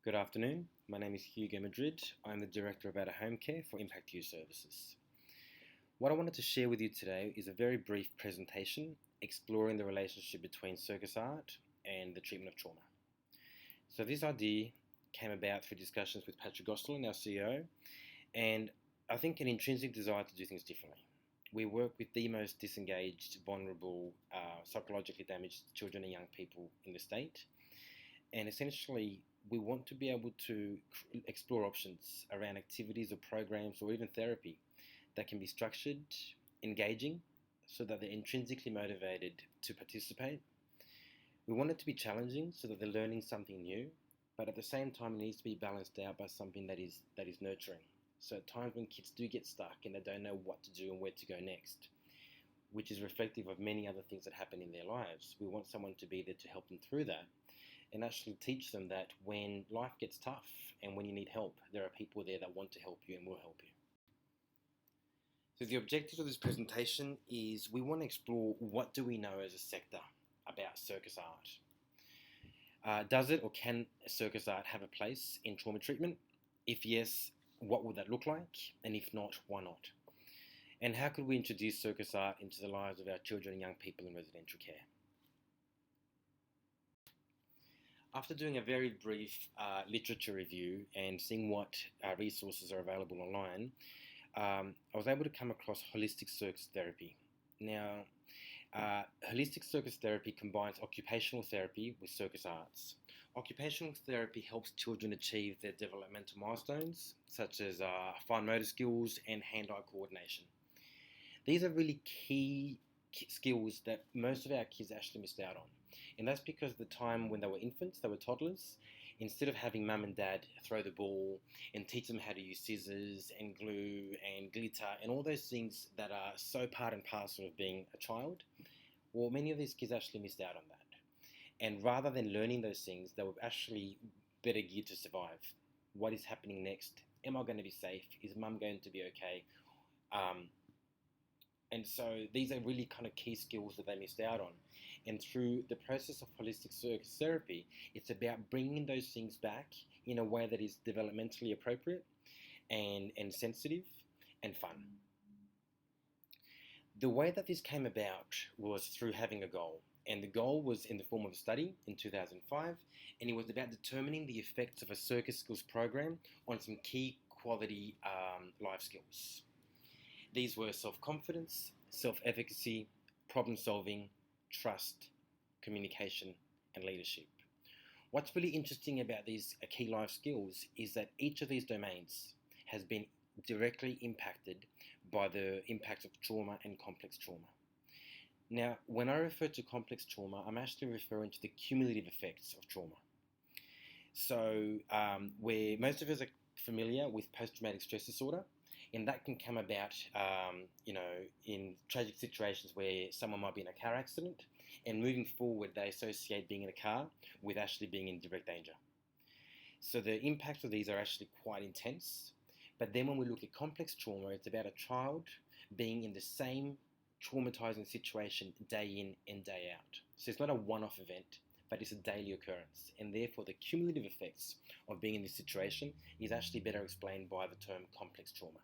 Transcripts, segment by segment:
Good afternoon. My name is Hugo Madrid. I'm the Director of Out of Home Care for Impact Youth Services. What I wanted to share with you today is a very brief presentation exploring the relationship between circus art and the treatment of trauma. So this idea came about through discussions with Patrick Gosselin, our CEO, and I think an intrinsic desire to do things differently. We work with the most disengaged, vulnerable, psychologically damaged children and young people in the state, and essentially we want to be able to explore options around activities or programs or even therapy that can be structured, engaging, so that they're intrinsically motivated to participate. We want it to be challenging so that they're learning something new, but at the same time it needs to be balanced out by something that is nurturing. So at times when kids do get stuck and they don't know what to do and where to go next, which is reflective of many other things that happen in their lives, we want someone to be there to help them through that and actually teach them that when life gets tough and when you need help, there are people there that want to help you and will help you. So the objective of this presentation is we want to explore what do we know as a sector about circus art. Does it or can circus art have a place in trauma treatment? If yes, what would that look like? And if not, why not? And how could we introduce circus art into the lives of our children and young people in residential care? After doing a very brief literature review and seeing what resources are available online, I was able to come across holistic circus therapy. Now, holistic circus therapy combines occupational therapy with circus arts. Occupational therapy helps children achieve their developmental milestones, such as fine motor skills and hand-eye coordination. These are really key skills that most of our kids actually missed out on. And that's because the time when they were infants, they were toddlers, instead of having mum and dad throw the ball and teach them how to use scissors and glue and glitter and all those things that are so part and parcel of being a child, well, many of these kids actually missed out on that. And rather than learning those things, they were actually better geared to survive. What is happening next? Am I going to be safe? Is mum going to be okay? And so these are really kind of key skills that they missed out on. And through the process of holistic circus therapy, it's about bringing those things back in a way that is developmentally appropriate and sensitive and fun. The way that this came about was through having a goal. And the goal was in the form of a study in 2005, and it was about determining the effects of a circus skills program on some key quality life skills. These were self-confidence, self-efficacy, problem-solving, trust, communication, and leadership. What's really interesting about these key life skills is that each of these domains has been directly impacted by the impacts of trauma and complex trauma. Now, when I refer to complex trauma, I'm actually referring to the cumulative effects of trauma. So, where most of us are familiar with post-traumatic stress disorder, and that can come about, in tragic situations where someone might be in a car accident, and moving forward, they associate being in a car with actually being in direct danger. So the impacts of these are actually quite intense. But then when we look at complex trauma, it's about a child being in the same traumatizing situation day in and day out. So it's not a one-off event, but it's a daily occurrence. And therefore, the cumulative effects of being in this situation is actually better explained by the term complex trauma.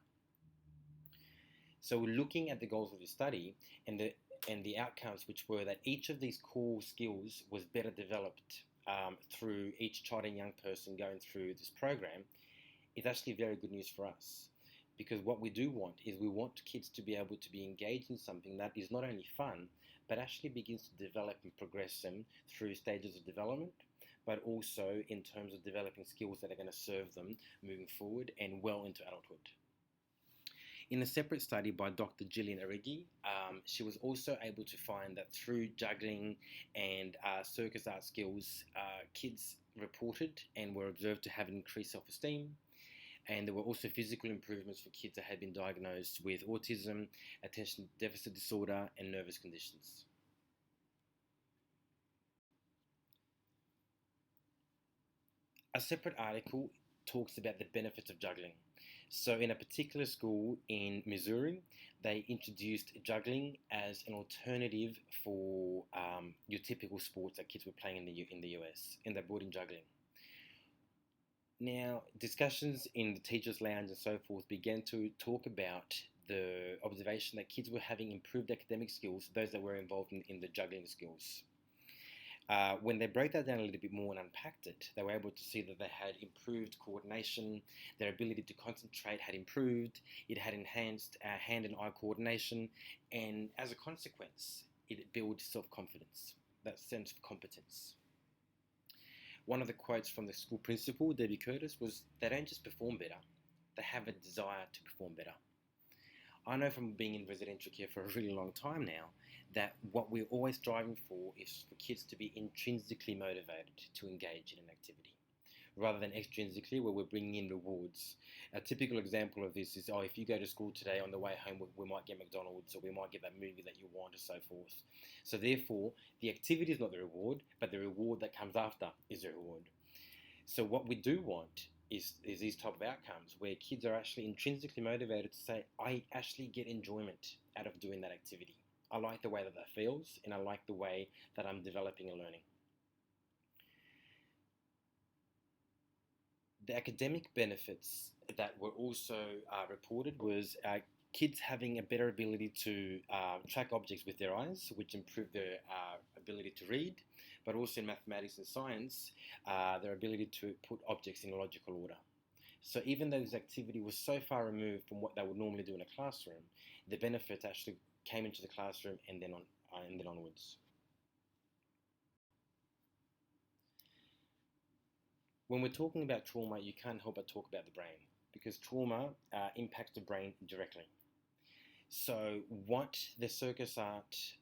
So we're looking at the goals of the study and the outcomes, which were that each of these core skills was better developed through each child and young person going through this program. It's actually very good news for us, because what we do want is we want kids to be able to be engaged in something that is not only fun, but actually begins to develop and progress them through stages of development, but also in terms of developing skills that are going to serve them moving forward and well into adulthood. In a separate study by Dr. Gillian Origi, she was also able to find that through juggling and circus art skills, kids reported and were observed to have increased self-esteem. And there were also physical improvements for kids that had been diagnosed with autism, attention deficit disorder, and nervous conditions. A separate article talks about the benefits of juggling. So in a particular school in Missouri, they introduced juggling as an alternative for your typical sports that kids were playing in the US, and they brought in juggling. Now, discussions in the teachers' lounge and so forth began to talk about the observation that kids were having improved academic skills, those that were involved in the juggling skills. When they broke that down a little bit more and unpacked it, they were able to see that they had improved coordination, their ability to concentrate had improved, it had enhanced hand and eye coordination, and as a consequence, it built self-confidence, that sense of competence. One of the quotes from the school principal, Debbie Curtis, was, "They don't just perform better, they have a desire to perform better." I know from being in residential care for a really long time now that what we're always striving for is for kids to be intrinsically motivated to engage in an activity, rather than extrinsically where we're bringing in rewards. A typical example of this is, if you go to school today, on the way home we might get McDonald's, or we might get that movie that you want, and so forth. So therefore, the activity is not the reward, but the reward that comes after is the reward. So what we do want is these type of outcomes where kids are actually intrinsically motivated to say, I actually get enjoyment out of doing that activity. I like the way that feels, and I like the way that I'm developing and learning. The academic benefits that were also reported was kids having a better ability to track objects with their eyes, which improved their ability to read, but also in mathematics and science, their ability to put objects in logical order. So even though this activity was so far removed from what they would normally do in a classroom, the benefits actually came into the classroom and then onwards. When we're talking about trauma, you can't help but talk about the brain, because trauma impacts the brain directly. So what the circus art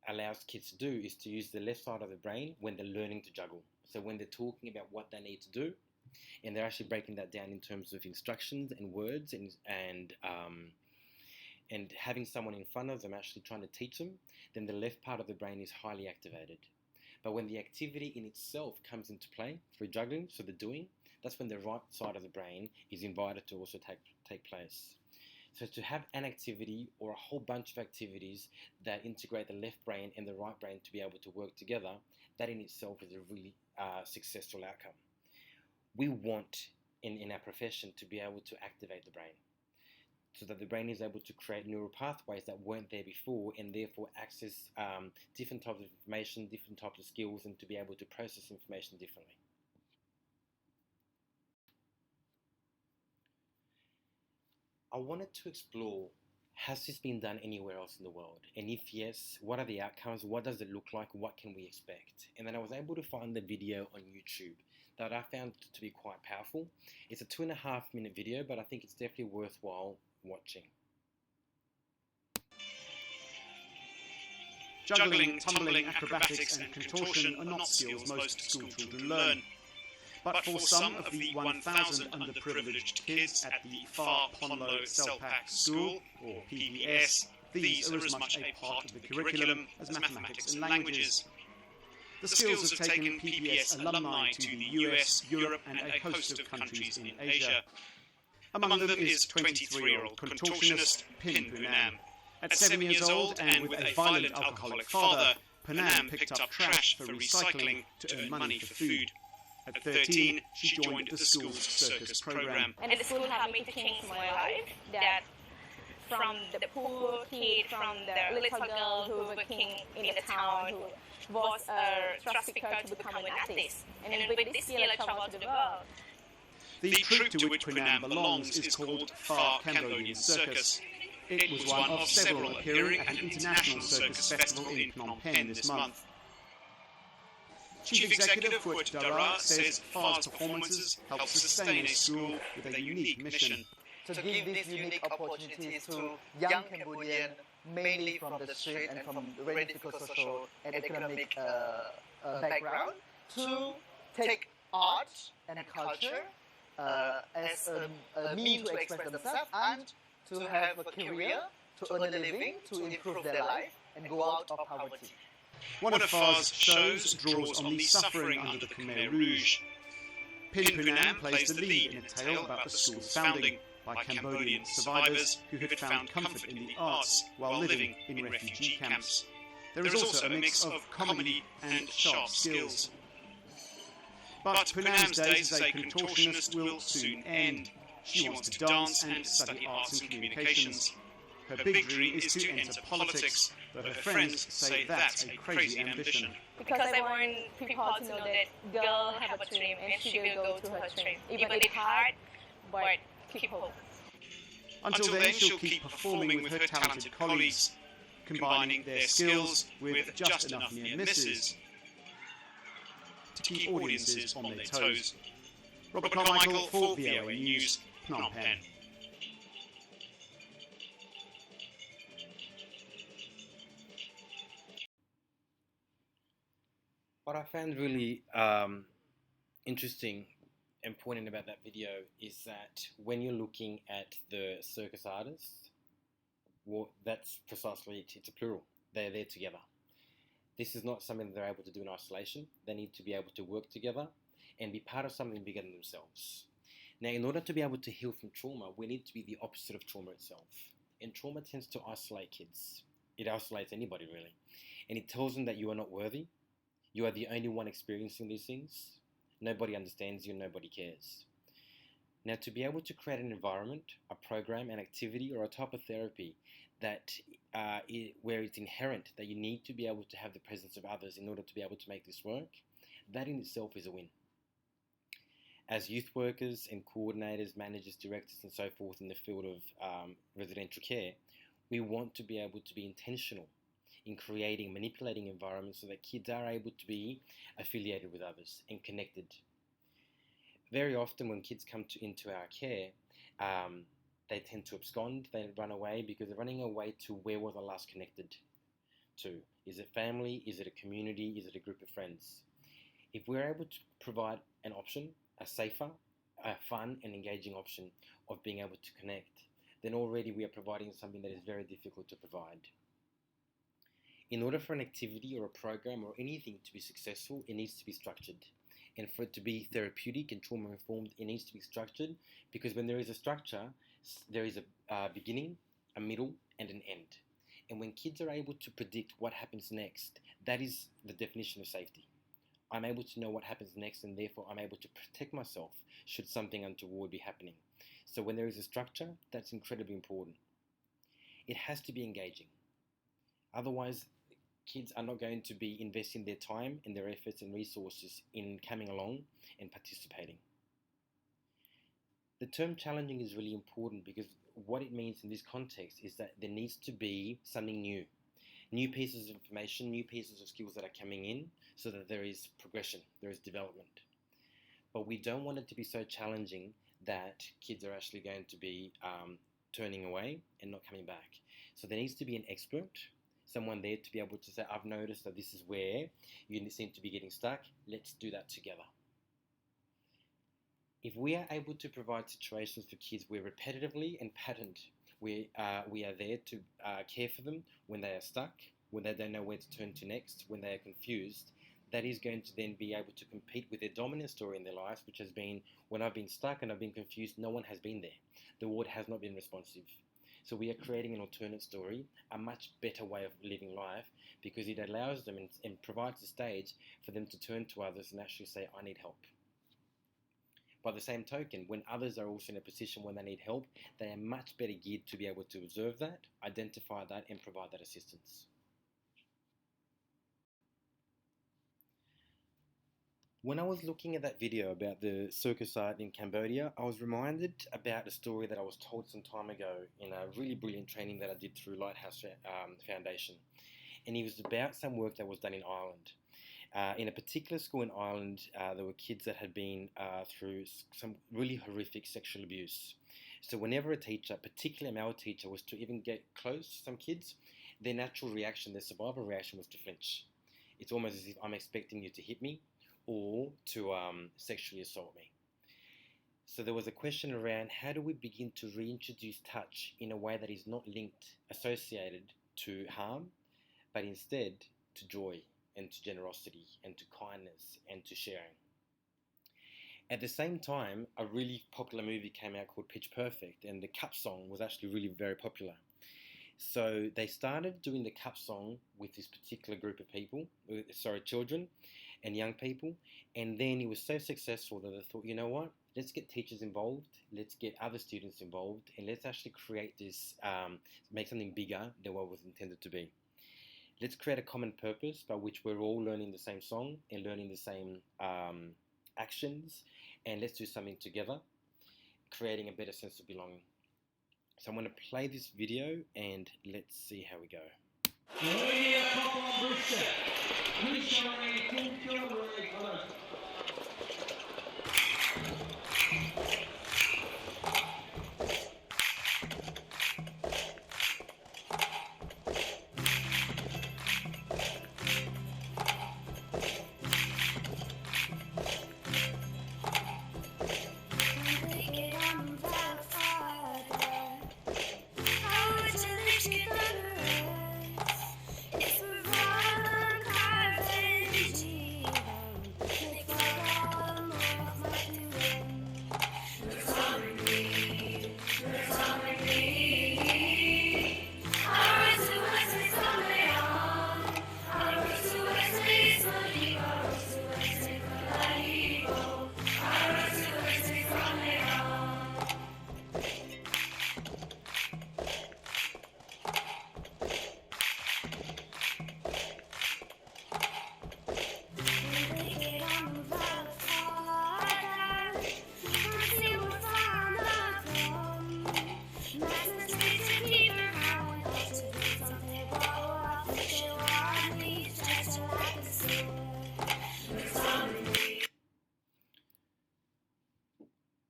allows kids to do is to use the left side of the brain when they're learning to juggle. So when they're talking about what they need to do, and they're actually breaking that down in terms of instructions and words, and having someone in front of them actually trying to teach them, then the left part of the brain is highly activated. But when the activity in itself comes into play through juggling, so the doing, that's when the right side of the brain is invited to also take place. So to have an activity or a whole bunch of activities that integrate the left brain and the right brain to be able to work together, that in itself is a really successful outcome. We want in our profession to be able to activate the brain, so that the brain is able to create neural pathways that weren't there before, and therefore access different types of information, different types of skills, and to be able to process information differently. I wanted to explore, has this been done anywhere else in the world? And if yes, what are the outcomes? What does it look like? What can we expect? And then I was able to find the video on YouTube that I found to be quite powerful. It's a 2.5-minute video, but I think it's definitely worthwhile watching. Juggling, tumbling, acrobatics and contortion are not skills most school children learn. But for some of the 1,000 underprivileged kids at the Far Ponlo Selpak School, or PBS, these are as much a part of the curriculum as mathematics and languages. The skills have taken PBS alumni to the US, Europe and a host of countries in Asia. Among them is 23-year-old contortionist Pin Punam. At 7 years old and with a violent alcoholic father, Punam picked up trash for recycling to earn money for food. At 13, she joined the school's circus program. And the school helped me to change my life. That from the poor kid, from the little girl who was working in the town, who was a trafficker to become an artist. And then with this skill, I traveled to the world. The troupe to which Punam belongs is called Far Cambodian Circus. It was one of several appearing at an international circus festival in Phnom Penh this month. Chief Executive Phut Dara says Far's performances help sustain a school with a unique mission. To give these unique opportunities to young Cambodians, mainly from the street and from very difficult social and economic background, to take art and culture as a means to express themselves and to have a career, to earn a living, to improve their life and go out of poverty. One of Far's shows draws on the suffering under the Khmer Rouge. Pin Punam plays the lead in a tale about the school's founding by Cambodian survivors who had found comfort in the arts while living in refugee camps. There is also a mix of comedy and sharp skills. But Poonam's days as a contortionist will soon end. She wants to dance and study arts and communications. Her big dream is to enter politics, though her friends say that's a crazy ambition. Because I want people to know that girl have a dream and she will go to her dream. Even it's hard, but keep hope. Until then, she'll keep performing with her talented colleagues, combining their skills with just enough near misses to keep audiences on their toes. Robert Carmichael for VOA News, Phnom Penh. What I found really interesting and poignant about that video is that when you're looking at the circus artists, well, that's precisely it. It's a plural. They're there together. This is not something that they're able to do in isolation. They need to be able to work together and be part of something bigger than themselves. Now, in order to be able to heal from trauma, we need to be the opposite of trauma itself. And trauma tends to isolate kids. It isolates anybody, really. And it tells them that you are not worthy. You are the only one experiencing these things. Nobody understands you, nobody cares. Now, to be able to create an environment, a program, an activity, or a type of therapy that where it's inherent that you need to be able to have the presence of others in order to be able to make this work, that in itself is a win. As youth workers and coordinators, managers, directors, and so forth in the field of residential care, we want to be able to be intentional in creating, manipulating environments so that kids are able to be affiliated with others and connected. Very often when kids come into our care, they tend to abscond, they run away because they're running away to where were they last connected to. Is it family? Is it a community? Is it a group of friends? If we're able to provide an option, a safer, a fun and engaging option of being able to connect, then already we are providing something that is very difficult to provide. In order for an activity or a program or anything to be successful, it needs to be structured. And for it to be therapeutic and trauma-informed, it needs to be structured, because when there is a structure, there is a beginning, a middle, and an end. And when kids are able to predict what happens next, that is the definition of safety. I'm able to know what happens next, and therefore I'm able to protect myself should something untoward be happening. So when there is a structure, that's incredibly important. It has to be engaging. Otherwise, kids are not going to be investing their time and their efforts and resources in coming along and participating. The term challenging is really important because what it means in this context is that there needs to be something new. New pieces of information, new pieces of skills that are coming in so that there is progression, there is development. But we don't want it to be so challenging that kids are actually going to be turning away and not coming back. So there needs to be an expert, someone there to be able to say, I've noticed that this is where you seem to be getting stuck, let's do that together. If we are able to provide situations for kids where repetitively and patterned, we are there to care for them when they are stuck, when they don't know where to turn to next, when they are confused, that is going to then be able to compete with their dominant story in their lives, which has been, when I've been stuck and I've been confused, no one has been there. The ward has not been responsive. So we are creating an alternate story, a much better way of living life, because it allows them and provides a stage for them to turn to others and actually say, I need help. By the same token, when others are also in a position when they need help, they are much better geared to be able to observe that, identify that, and provide that assistance. When I was looking at that video about the circus art in Cambodia, I was reminded about a story that I was told some time ago in a really brilliant training that I did through Lighthouse Foundation. And it was about some work that was done in Ireland. In a particular school in Ireland, there were kids that had been through some really horrific sexual abuse. So whenever a teacher, particularly a male teacher, was to even get close to some kids, their natural reaction, their survival reaction was to flinch. It's almost as if I'm expecting you to hit me or to sexually assault me. So there was a question around how do we begin to reintroduce touch in a way that is not linked, associated to harm, but instead to joy and to generosity and to kindness and to sharing. At the same time, a really popular movie came out called Pitch Perfect, and the Cup song was actually really very popular. So they started doing the Cup song with this particular group of children, and young people. And then it was so successful that they thought, you know what, let's get teachers involved, let's get other students involved, and let's actually create this, make something bigger than what was intended to be. Let's create a common purpose by which we're all learning the same song and learning the same actions, and let's do something together, creating a better sense of belonging. So I'm going to play this video and let's see how we go.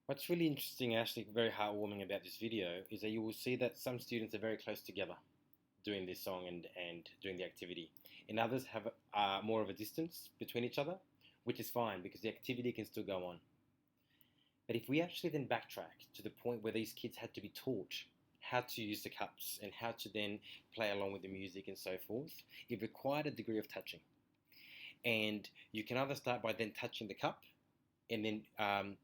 What's really interesting, actually very heartwarming about this video, is that you will see that some students are very close together doing this song and doing the activity, and others have more of a distance between each other, which is fine because the activity can still go on. But if we actually then backtrack to the point where these kids had to be taught how to use the cups and how to then play along with the music and so forth, it required a degree of touching. And you can either start by then touching the cup and then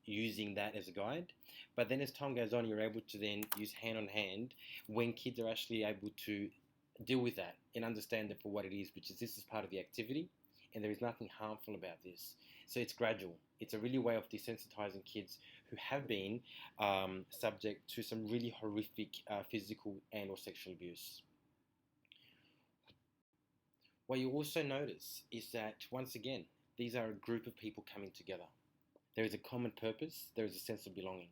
using that as a guide. But then as time goes on, you're able to then use hand on hand when kids are actually able to deal with that and understand it for what it is, which is this is part of the activity and there is nothing harmful about this. So it's gradual. It's a really way of desensitizing kids who have been subject to some really horrific physical and or sexual abuse. What you also notice is that, once again, these are a group of people coming together. There is a common purpose, there is a sense of belonging.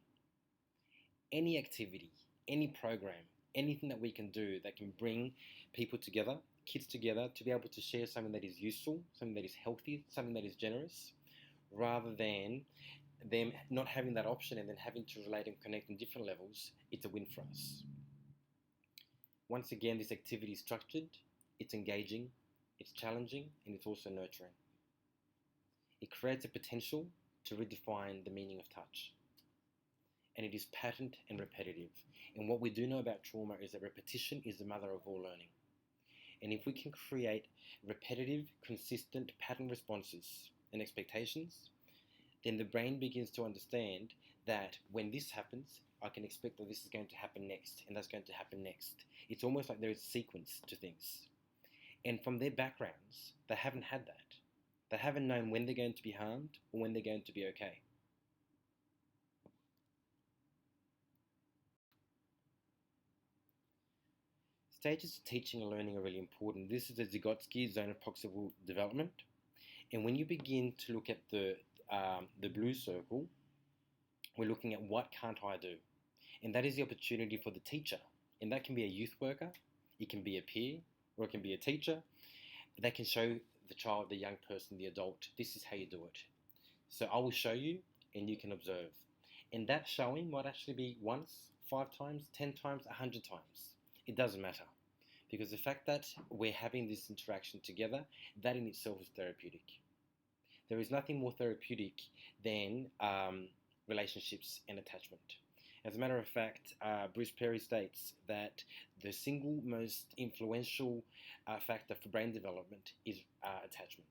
Any activity, any program, anything that we can do that can bring people together, kids together, to be able to share something that is useful, something that is healthy, something that is generous, rather than them not having that option and then having to relate and connect on different levels, it's a win for us. Once again, this activity is structured, it's engaging, it's challenging, and it's also nurturing. It creates a potential to redefine the meaning of touch. And it is patterned and repetitive. And what we do know about trauma is that repetition is the mother of all learning. And if we can create repetitive, consistent pattern responses and expectations, then the brain begins to understand that when this happens, I can expect that this is going to happen next, and that's going to happen next. It's almost like there is a sequence to things. And from their backgrounds, they haven't had that. They haven't known when they're going to be harmed or when they're going to be okay. Stages of teaching and learning are really important. This is the Vygotsky zone of proximal development. And when you begin to look at the blue circle, we're looking at what can't I do? And that is the opportunity for the teacher. And that can be a youth worker, it can be a peer, or it can be a teacher. They can show the child, the young person, the adult, this is how you do it. So I will show you and you can observe. And that showing might actually be once, 5 times, 10 times, 100 times. It doesn't matter. Because the fact that we're having this interaction together, that in itself is therapeutic. There is nothing more therapeutic than relationships and attachment. As a matter of fact, Bruce Perry states that the single most influential factor for brain development is attachment.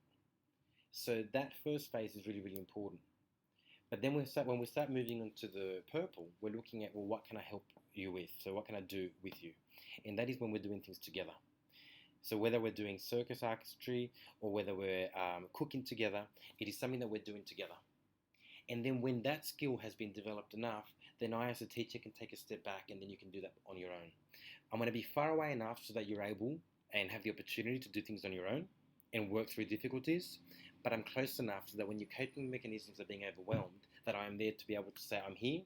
So that first phase is really, really important. But then when we start moving on to the purple, we're looking at, well, what can I help you with? So what can I do with you? And that is when we're doing things together. So whether we're doing circus artistry or whether we're cooking together, it is something that we're doing together. And then when that skill has been developed enough, then I as a teacher can take a step back and then you can do that on your own. I'm going to be far away enough so that you're able and have the opportunity to do things on your own and work through difficulties, but I'm close enough so that when your coping mechanisms are being overwhelmed, that I am there to be able to say, I'm here,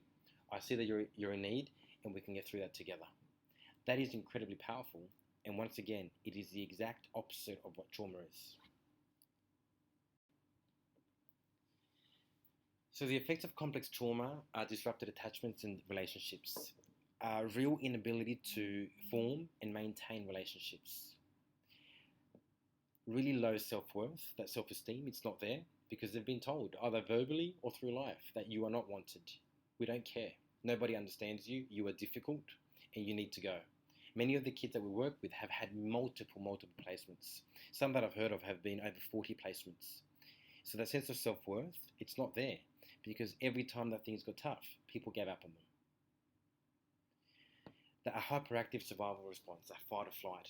I see that you're in need, and we can get through that together. That is incredibly powerful, and once again, it is the exact opposite of what trauma is. So the effects of complex trauma are disrupted attachments and relationships, a real inability to form and maintain relationships, really low self-worth, that self-esteem, it's not there because they've been told either verbally or through life that you are not wanted. We don't care. Nobody understands you. You are difficult and you need to go. Many of the kids that we work with have had multiple placements. Some that I've heard of have been over 40 placements. So that sense of self-worth, it's not there because every time that things got tough, people gave up on them. A hyperactive survival response, a fight or flight.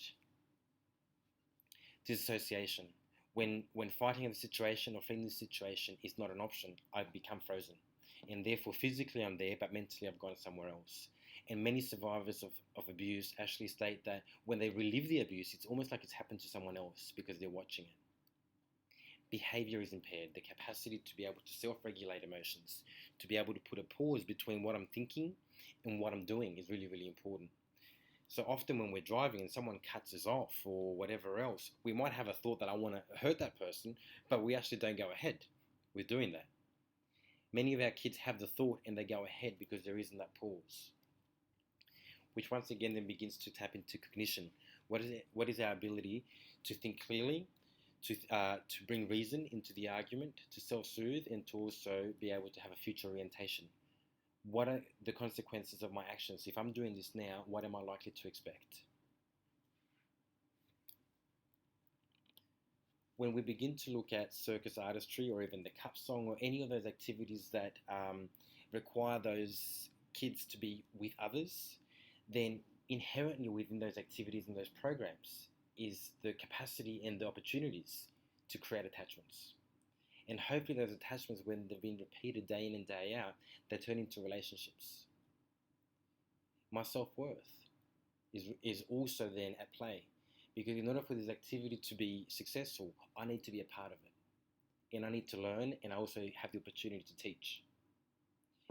Disassociation. When fighting the situation or fleeing the situation is not an option, I become frozen. And therefore physically I'm there, but mentally I've gone somewhere else. And many survivors of abuse actually state that when they relive the abuse, it's almost like it's happened to someone else because they're watching it. Behavior is impaired. The capacity to be able to self-regulate emotions, to be able to put a pause between what I'm thinking and what I'm doing is really, really important. So often when we're driving and someone cuts us off or whatever else, we might have a thought that I want to hurt that person, but we actually don't go ahead with doing that. Many of our kids have the thought and they go ahead because there isn't that pause, which once again then begins to tap into cognition. What is our ability to think clearly, to bring reason into the argument, to self-soothe, and to also be able to have a future orientation? What are the consequences of my actions? If I'm doing this now, what am I likely to expect? When we begin to look at circus artistry or even the cup song or any of those activities that require those kids to be with others, then inherently within those activities and those programs is the capacity and the opportunities to create attachments. And hopefully those attachments, when they've been repeated day in and day out, they turn into relationships. My self-worth is also then at play, because in order for this activity to be successful, I need to be a part of it. And I need to learn, and I also have the opportunity to teach.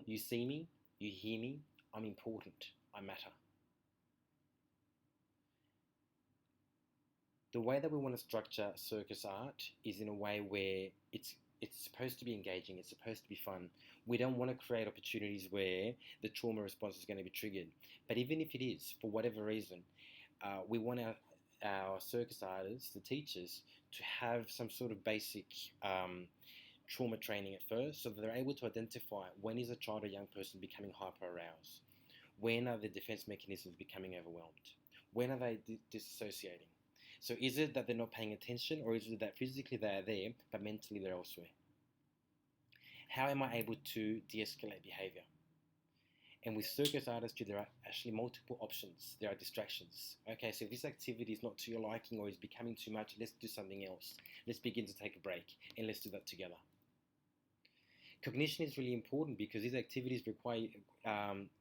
You see me, you hear me, I'm important, I matter. The way that we want to structure circus art is in a way where it's supposed to be engaging, it's supposed to be fun. We don't want to create opportunities where the trauma response is going to be triggered. But even if it is, for whatever reason, we want our circus artists, the teachers, to have some sort of basic trauma training at first, so that they're able to identify when is a child or young person becoming hyper-aroused, when are the defense mechanisms becoming overwhelmed, when are they disassociating. So is it that they're not paying attention, or is it that physically they are there, but mentally they're elsewhere? How am I able to de-escalate behavior? And with circus artistry, there are actually multiple options. There are distractions. Okay, so if this activity is not to your liking or is becoming too much, let's do something else. Let's begin to take a break, and let's do that together. Cognition is really important because these activities require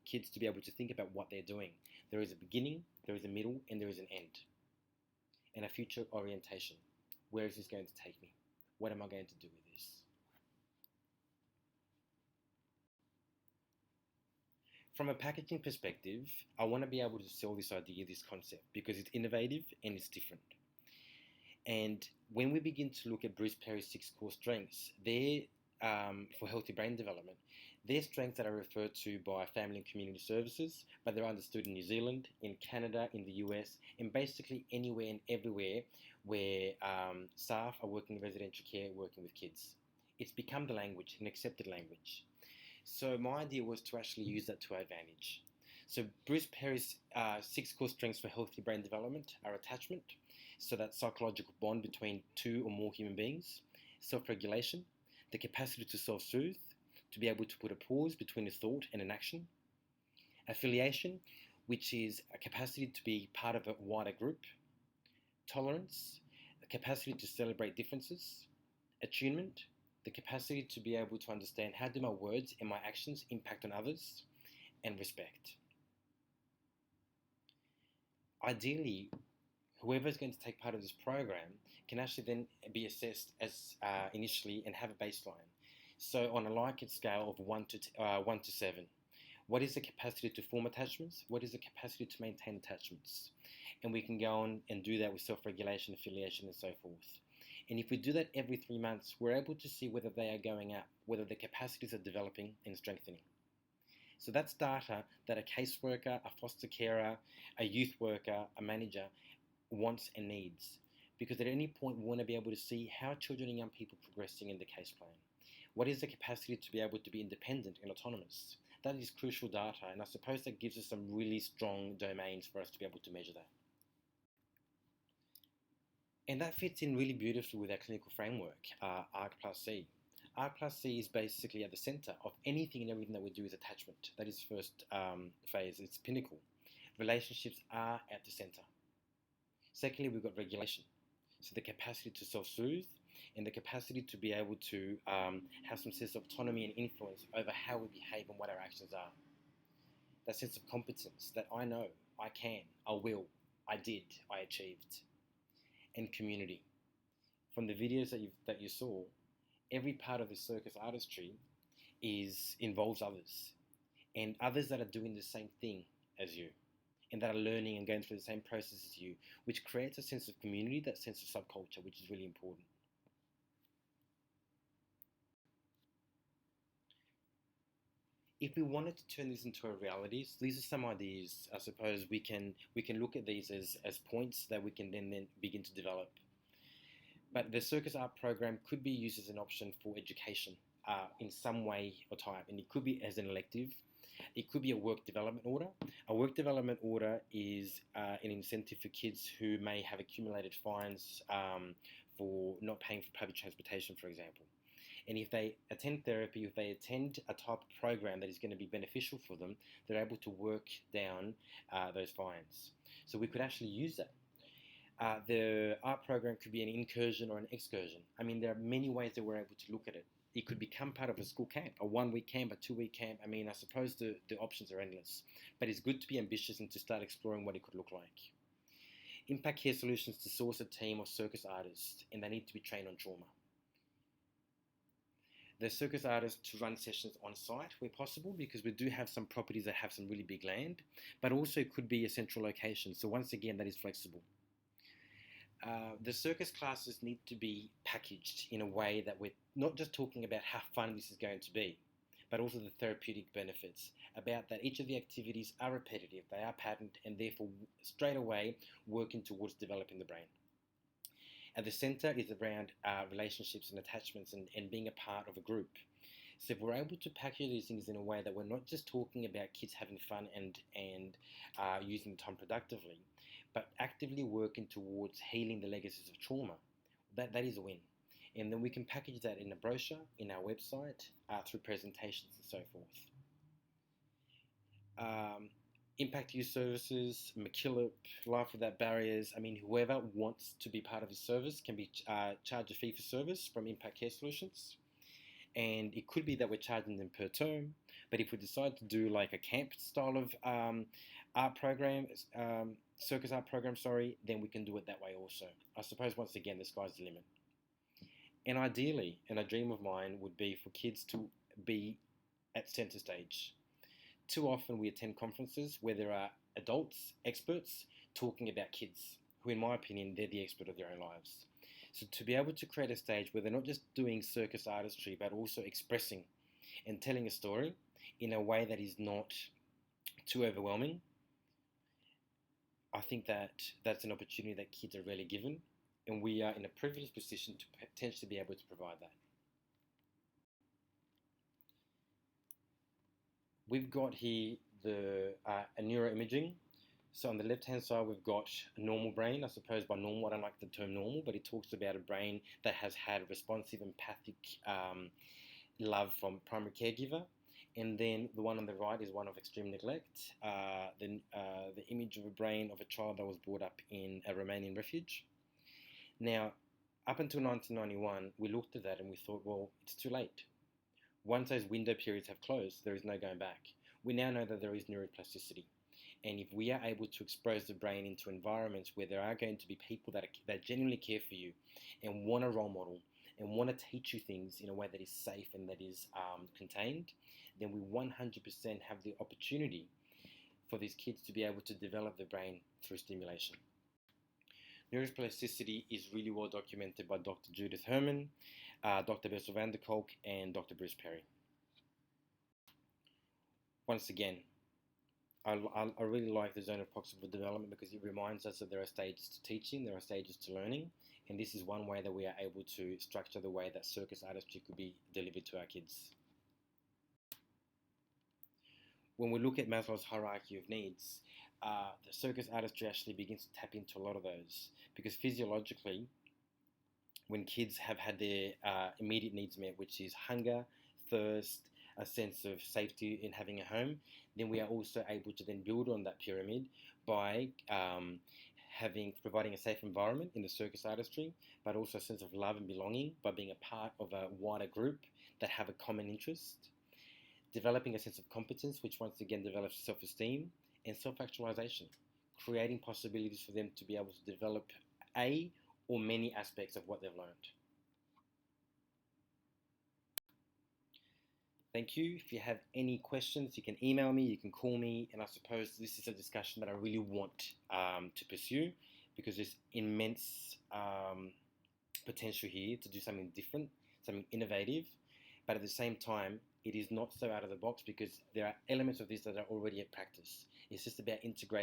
kids to be able to think about what they're doing. There is a beginning, there is a middle, and there is an end. And a future orientation. Where is this going to take me? What am I going to do with this? From a packaging perspective, I want to be able to sell this idea, this concept, because it's innovative and it's different. And when we begin to look at Bruce Perry's 6 core strengths, they're for healthy brain development. They're strengths that are referred to by Family and Community Services, but they're understood in New Zealand, in Canada, in the US, and basically anywhere and everywhere where staff are working in residential care, working with kids. It's become the language, an accepted language. So my idea was to actually use that to our advantage. So Bruce Perry's 6 core strengths for healthy brain development are attachment, so that psychological bond between 2 or more human beings, self-regulation, the capacity to self-soothe, to be able to put a pause between a thought and an action, affiliation, which is a capacity to be part of a wider group, tolerance, the capacity to celebrate differences, attunement, the capacity to be able to understand how do my words and my actions impact on others, and respect. Ideally, whoever is going to take part of this program can actually then be assessed as initially and have a baseline. So on a Likert scale of 1 to 7, what is the capacity to form attachments? What is the capacity to maintain attachments? And we can go on and do that with self-regulation, affiliation, and so forth. And if we do that every 3 months, we're able to see whether they are going up, whether the capacities are developing and strengthening. So that's data that a caseworker, a foster carer, a youth worker, a manager wants and needs. Because at any point we want to be able to see how children and young people are progressing in the case plan. What is the capacity to be able to be independent and autonomous? That is crucial data, and I suppose that gives us some really strong domains for us to be able to measure that. And that fits in really beautifully with our clinical framework, ARC+C. ARC+C is basically at the center of anything and everything that we do is attachment. That is the first phase, it's pinnacle. Relationships are at the center. Secondly, we've got regulation. So the capacity to self-soothe and the capacity to be able to have some sense of autonomy and influence over how we behave and what our actions are. That sense of competence that I know, I can, I will, I did, I achieved. And community. From the videos that you saw, every part of the circus artistry involves others. And others that are doing the same thing as you. And that are learning and going through the same process as you, which creates a sense of community, that sense of subculture, which is really important. If we wanted to turn this into a reality, so these are some ideas. I suppose we can look at these as points that we can then begin to develop. But the circus art program could be used as an option for education in some way or type, and it could be as an elective. It could be a work development order. A work development order is an incentive for kids who may have accumulated fines for not paying for public transportation, for example. And if they attend therapy, if they attend a type of program that is going to be beneficial for them, they're able to work down those fines. So we could actually use that. The art program could be an incursion or an excursion. I mean, there are many ways that we're able to look at it. It could become part of a school camp, a 1-week camp, a 2-week camp. I mean, I suppose the options are endless. But it's good to be ambitious and to start exploring what it could look like. Impact Care Solutions to source a team of circus artists, and they need to be trained on trauma. The circus artists to run sessions on site where possible, because we do have some properties that have some really big land, but also it could be a central location. So once again, that is flexible. The circus classes need to be packaged in a way that we're not just talking about how fun this is going to be, but also the therapeutic benefits, about that each of the activities are repetitive, they are patterned, and therefore straight away working towards developing the brain. At the center is around relationships and attachments and being a part of a group. So if we're able to package these things in a way that we're not just talking about kids having fun and using time productively, but actively working towards healing the legacies of trauma, that is a win. And then we can package that in a brochure, in our website, through presentations and so forth. Impact Youth Services, McKillop, Life Without Barriers. I mean, whoever wants to be part of the service can be charged a fee for service from Impact Care Solutions. And it could be that we're charging them per term, but if we decide to do like a camp style of art program, circus art program, then we can do it that way also. I suppose once again, the sky's the limit. And ideally, and a dream of mine would be for kids to be at center stage. Too often we attend conferences where there are adults, experts, talking about kids, who in my opinion, they're the expert of their own lives. So to be able to create a stage where they're not just doing circus artistry, but also expressing and telling a story in a way that is not too overwhelming, I think that that's an opportunity that kids are rarely given, and we are in a privileged position to potentially be able to provide that. We've got here a neuroimaging. So on the left-hand side, we've got a normal brain. I suppose by normal, I don't like the term normal, but it talks about a brain that has had responsive, empathic love from primary caregiver. And then the one on the right is one of extreme neglect, the image of a brain of a child that was brought up in a Romanian refuge. Now, up until 1991, we looked at that and we thought, well, it's too late. Once those window periods have closed, there is no going back. We now know that there is neuroplasticity. And if we are able to expose the brain into environments where there are going to be people that genuinely care for you and want a role model and want to teach you things in a way that is safe and that is contained, then we 100% have the opportunity for these kids to be able to develop the brain through stimulation. Neuroplasticity is really well documented by Dr. Judith Herman, Dr. Bessel van der Kolk, and Dr. Bruce Perry. Once again, I really like the zone of proximal development because it reminds us that there are stages to teaching, there are stages to learning, and this is one way that we are able to structure the way that circus artistry could be delivered to our kids. When we look at Maslow's hierarchy of needs, the circus artistry actually begins to tap into a lot of those because physiologically, when kids have had their immediate needs met, which is hunger, thirst, a sense of safety in having a home, then we are also able to then build on that pyramid by providing a safe environment in the circus artistry, but also a sense of love and belonging by being a part of a wider group that have a common interest, developing a sense of competence, which once again develops self-esteem, and self-actualization, creating possibilities for them to be able to develop a or many aspects of what they've learned. Thank you. If you have any questions, you can email me, you can call me, and I suppose this is a discussion that I really want to pursue because there's immense potential here to do something different, something innovative, but at the same time, it is not so out of the box because there are elements of this that are already at practice. It's just about integrating